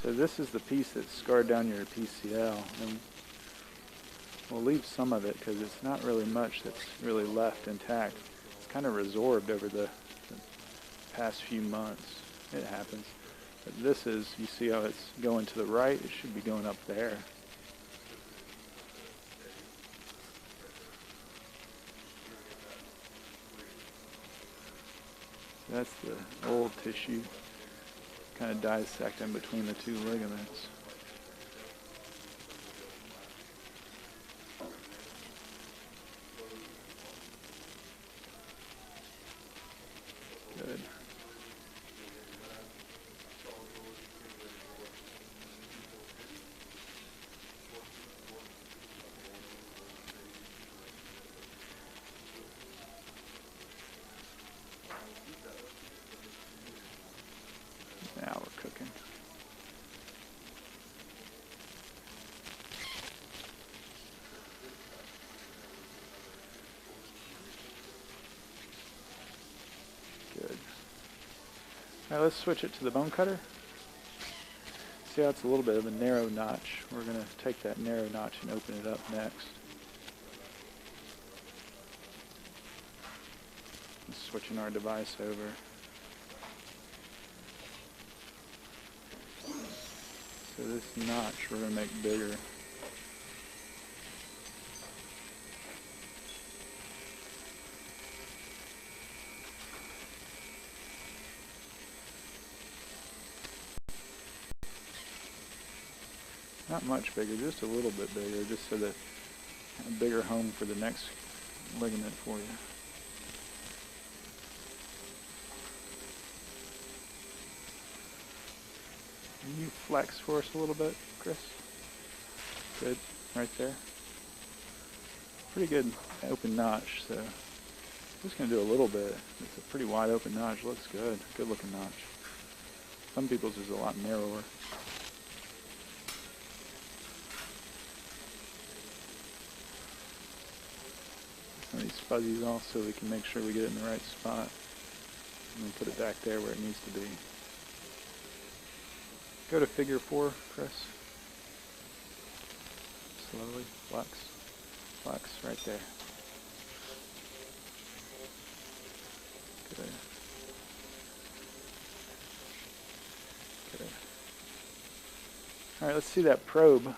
So this is the piece that's scarred down your PCL, and we'll leave some of it because it's not really much that's really left intact. It's kind of resorbed over the past few months. It happens. But this is, you see how it's going to the right? It should be going up there. That's the old tissue, kind of dissecting between the two ligaments. Good. Now we're cooking. Good. All right, let's switch it to the bone cutter. See how it's a little bit of a narrow notch. We're going to take that narrow notch and open it up next. Switching our device over. So this notch we're going to make bigger. Not much bigger, just a little bit bigger, just so that a bigger home for the next ligament for you. Can you flex for us a little bit, Chris? Good, right there. Pretty good open notch, so I'm just going to do a little bit. It's a pretty wide open notch, looks good, good looking notch. Some people's is a lot narrower. Some of these fuzzies off so we can make sure we get it in the right spot. And then put it back there where it needs to be. Go to figure 4, Chris. Slowly, flex, flex, right there. Good. Good. All right, let's see that probe.